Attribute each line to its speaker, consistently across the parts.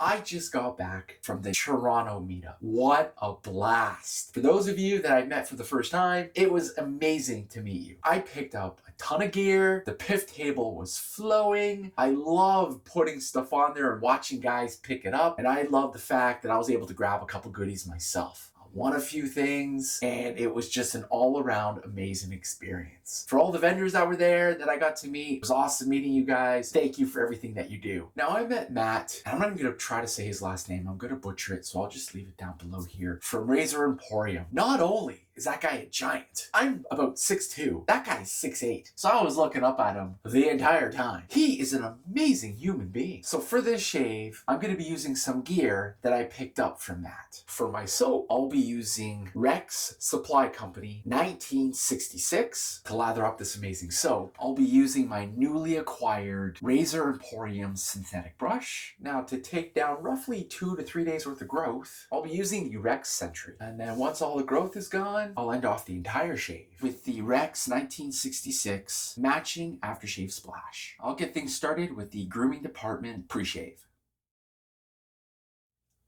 Speaker 1: I just got back from the Toronto meetup. What a blast. For those of you that I met for the first time, it was amazing to meet you. I picked up a ton of gear. The PIF table was flowing. I love putting stuff on there and watching guys pick it up. And I love the fact that I was able to grab a couple goodies myself. Won a few things, and it was just an all-around amazing experience. For all the vendors that were there that I got to meet, it was awesome meeting you guys. Thank you for everything that you do. Now, I met Matt, and I'm not even going to try to say his last name. I'm going to butcher it, so I'll just leave it down below here. From Razor Emporium. Not only is that guy a giant, I'm about 6'2". That guy's 6'8". So I was looking up at him the entire time. He is an amazing human being. So for this shave, I'm going to be using some gear that I picked up from Matt. For my soap, I'll be using Rex Supply Company 1966 to lather up this amazing soap. I'll be using my newly acquired Razor Emporium synthetic brush. Now, to take down roughly 2 to 3 days worth of growth, I'll be using the Rex Sentry. And then once all the growth is gone, I'll end off the entire shave with the Rex 1966 matching aftershave splash. I'll get things started with the grooming department pre-shave.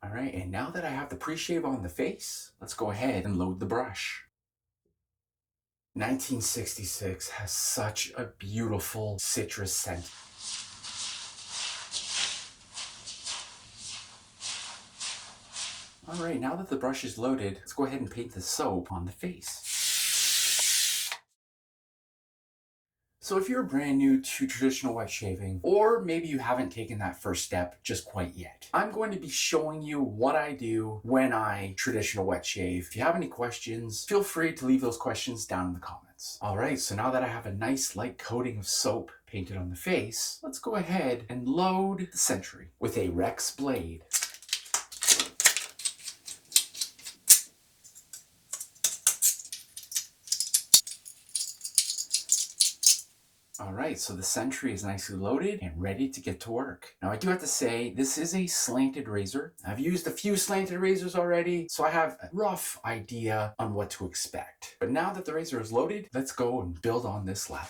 Speaker 1: All right, and now that I have the pre-shave on the face, let's go ahead and load the brush. 1966 has such a beautiful citrus scent. All right, now that the brush is loaded, let's go ahead and paint the soap on the face. So if you're brand new to traditional wet shaving, or maybe you haven't taken that first step just quite yet, I'm going to be showing you what I do when I traditional wet shave. If you have any questions, feel free to leave those questions down in the comments. All right, so now that I have a nice light coating of soap painted on the face, let's go ahead and load the Sentry with a Rex blade. All right, so the Sentry is nicely loaded and ready to get to work. Now, I do have to say, this is a slanted razor. I've used a few slanted razors already, so I have a rough idea on what to expect. But now that the razor is loaded, let's go and build on this lather.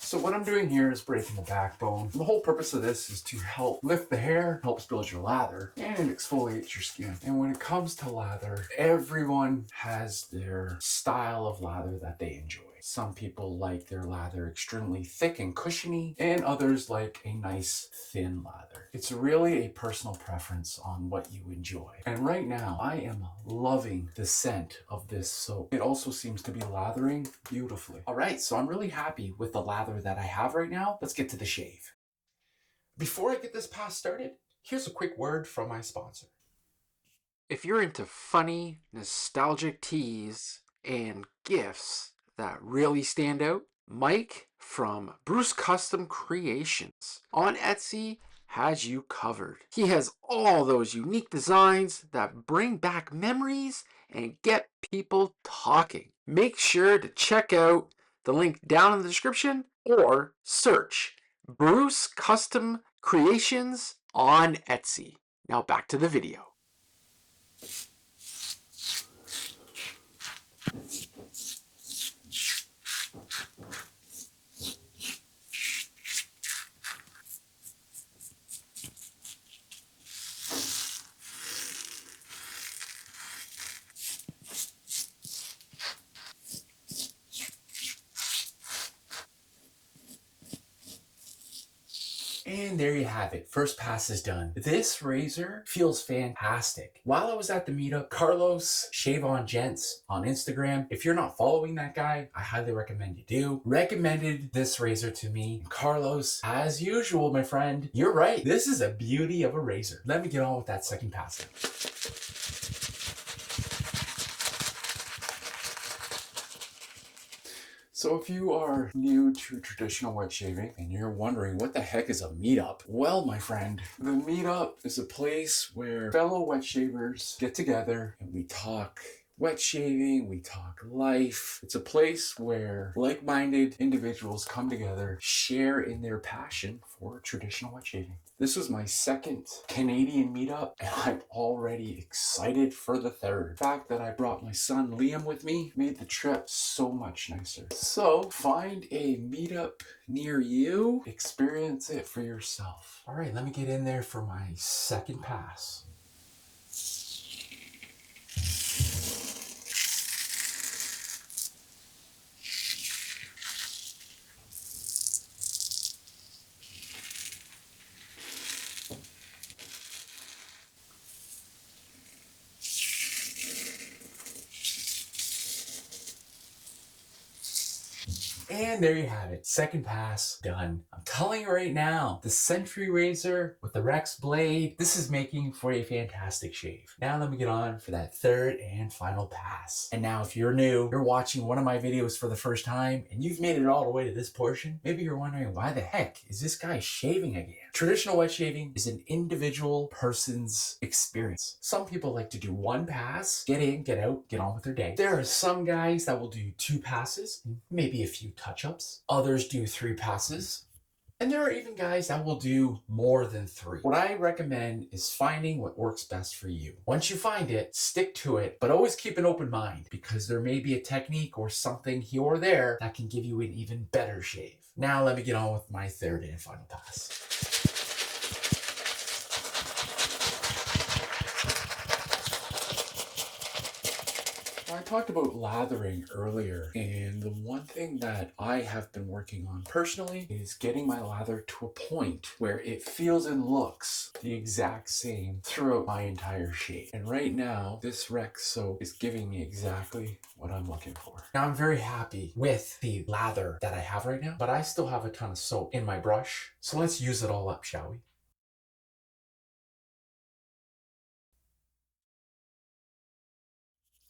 Speaker 1: So what I'm doing here is breaking the backbone. The whole purpose of this is to help lift the hair, helps build your lather, and it exfoliates your skin. And when it comes to lather, everyone has their style of lather that they enjoy. Some people like their lather extremely thick and cushiony, and others like a nice thin lather. It's really a personal preference on what you enjoy. And right now, I am loving the scent of this soap. It also seems to be lathering beautifully. All right, so I'm really happy with the lather that I have right now. Let's get to the shave. Before I get this pass started, here's a quick word from my sponsor. If you're into funny, nostalgic teas and gifts that really stand out, Mike from Bruce Custom Creations on Etsy has you covered. He has all those unique designs that bring back memories and get people talking. Make sure to check out the link down in the description or search Bruce Custom Creations on Etsy. Now back to the video. And there you have it. First pass is done. This razor feels fantastic. While I was at the meetup, Carlos Shave On Gents on Instagram, if you're not following that guy, I highly recommend you do, recommended this razor to me. Carlos, as usual, my friend, you're right. This is a beauty of a razor. Let me get on with that second pass now. So if you are new to traditional wet shaving and you're wondering what the heck is a meetup, well, my friend, the meetup is a place where fellow wet shavers get together and we talk, wet shaving, we talk life. It's a place where like-minded individuals come together, share in their passion for traditional wet shaving. This was my second Canadian meetup, and I'm already excited for the third. The fact that I brought my son Liam with me made the trip so much nicer. So find a meetup near you, experience it for yourself. All right, let me get in there for my second pass. And there you have it. Second pass done. I'm telling you right now, the Sentry razor with the Rex blade, this is making for a fantastic shave. Now let me get on for that third and final pass. And now if you're new, you're watching one of my videos for the first time, and you've made it all the way to this portion, maybe you're wondering, why the heck is this guy shaving again? Traditional wet shaving is an individual person's experience. Some people like to do one pass, get in, get out, get on with their day. There are some guys that will do 2 passes, maybe a few touch-ups. Others do 3 passes. And there are even guys that will do more than 3. What I recommend is finding what works best for you. Once you find it, stick to it, but always keep an open mind, because there may be a technique or something here or there that can give you an even better shave. Now let me get on with my third and final pass. I talked about lathering earlier, and the one thing that I have been working on personally is getting my lather to a point where it feels and looks the exact same throughout my entire shave. And right now, this Rex soap is giving me exactly what I'm looking for. Now I'm very happy with the lather that I have right now, but I still have a ton of soap in my brush. So let's use it all up, shall we?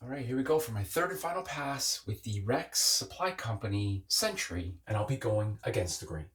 Speaker 1: All right, here we go for my third and final pass with the Rex Supply Company Sentry, and I'll be going against the grain.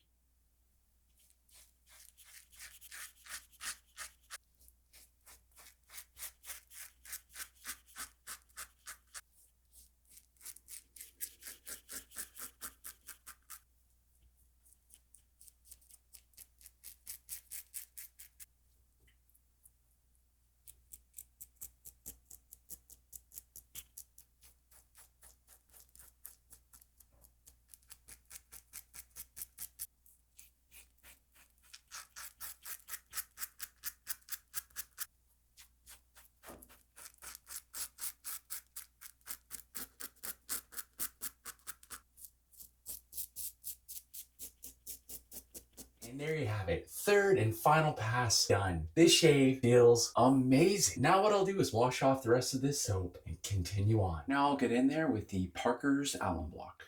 Speaker 1: And there you have it. Third and final pass done. This shave feels amazing. Now what I'll do is wash off the rest of this soap and continue on. Now I'll get in there with the Parker's Alum Block.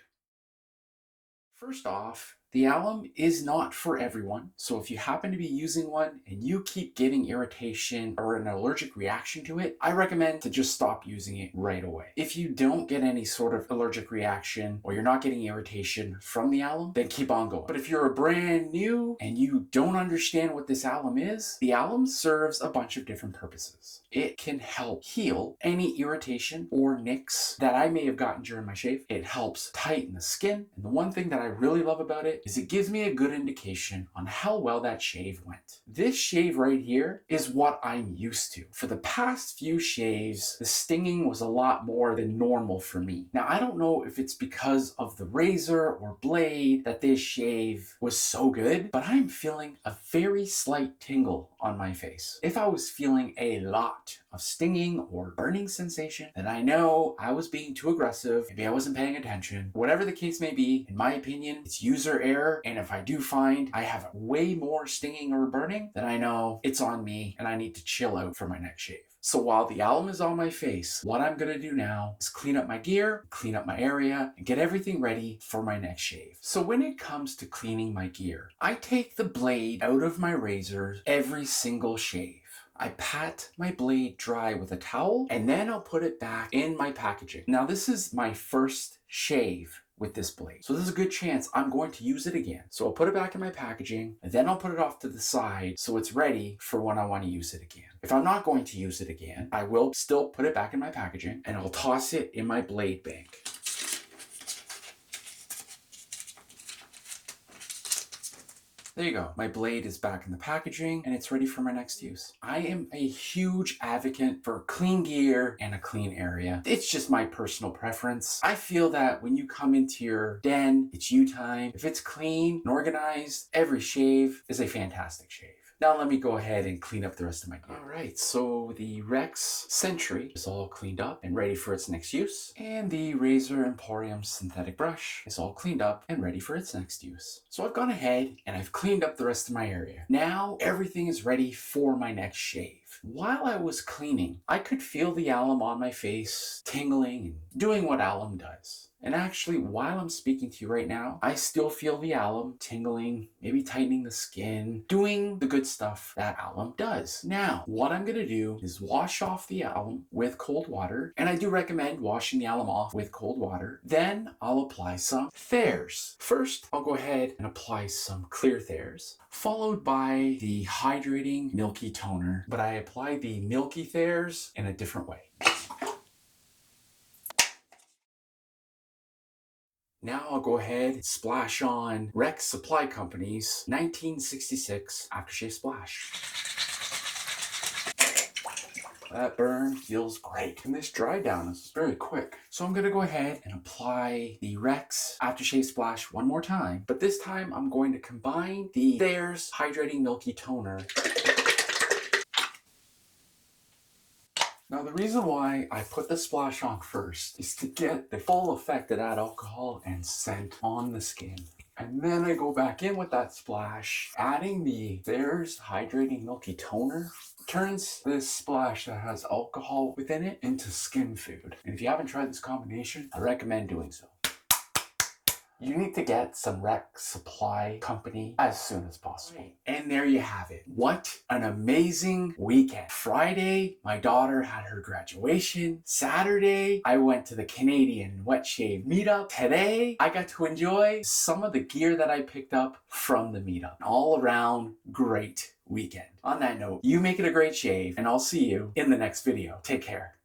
Speaker 1: First off, the alum is not for everyone, so if you happen to be using one and you keep getting irritation or an allergic reaction to it, I recommend to just stop using it right away. If you don't get any sort of allergic reaction or you're not getting irritation from the alum, then keep on going. But if you're a brand new and you don't understand what this alum is, the alum serves a bunch of different purposes. It can help heal any irritation or nicks that I may have gotten during my shave. It helps tighten the skin, and the one thing that I really love about it is it gives me a good indication on how well that shave went. This shave right here is what I'm used to. For the past few shaves, the stinging was a lot more than normal for me. Now, I don't know if it's because of the razor or blade that this shave was so good, but I'm feeling a very slight tingle on my face. If I was feeling a lot of stinging or burning sensation, then I know I was being too aggressive, maybe I wasn't paying attention. Whatever the case may be, in my opinion, it's user error, and if I do find I have way more stinging or burning, then I know it's on me and I need to chill out for my next shave. So while the alum is on my face, what I'm gonna do now is clean up my gear, clean up my area, and get everything ready for my next shave. So when it comes to cleaning my gear, I take the blade out of my razor every single shave. I pat my blade dry with a towel, and then I'll put it back in my packaging. Now this is my first shave with this blade. So there's a good chance I'm going to use it again. So I'll put it back in my packaging, and then I'll put it off to the side so it's ready for when I want to use it again. If I'm not going to use it again, I will still put it back in my packaging and I'll toss it in my blade bank. There you go. My blade is back in the packaging and it's ready for my next use. I am a huge advocate for clean gear and a clean area. It's just my personal preference. I feel that when you come into your den, it's you time. If it's clean and organized, every shave is a fantastic shave. Now let me go ahead and clean up the rest of my gear. All right, so the Rex Sentry is all cleaned up and ready for its next use. And the Razor Emporium synthetic brush is all cleaned up and ready for its next use. So I've gone ahead and I've cleaned up the rest of my area. Now everything is ready for my next shave. While I was cleaning, I could feel the alum on my face tingling and doing what alum does. And actually, while I'm speaking to you right now, I still feel the alum tingling, maybe tightening the skin, doing the good stuff that alum does. Now, what I'm gonna do is wash off the alum with cold water, and I do recommend washing the alum off with cold water. Then I'll apply some Thayers. First, I'll go ahead and apply some clear Thayers, followed by the hydrating milky toner, but I apply the milky Thayers in a different way. Now I'll go ahead and splash on Rex Supply Company's 1966 Aftershave Splash. That burn feels great. And this dry down is very quick. So I'm gonna go ahead and apply the Rex Aftershave Splash one more time. But this time I'm going to combine the Thayers Hydrating Milky Toner. Now the reason why I put the splash on first is to get the full effect of that alcohol and scent on the skin. And then I go back in with that splash, adding the Thayers Hydrating Milky Toner. Turns this splash that has alcohol within it into skin food. And if you haven't tried this combination, I recommend doing so. You need to get some Rex Supply Company as soon as possible. And there you have it. What an amazing weekend. Friday, my daughter had her graduation. Saturday, I went to the Canadian Wet Shave meetup. Today, I got to enjoy some of the gear that I picked up from the meetup. All around great weekend. On that note, you make it a great shave, and I'll see you in the next video. Take care.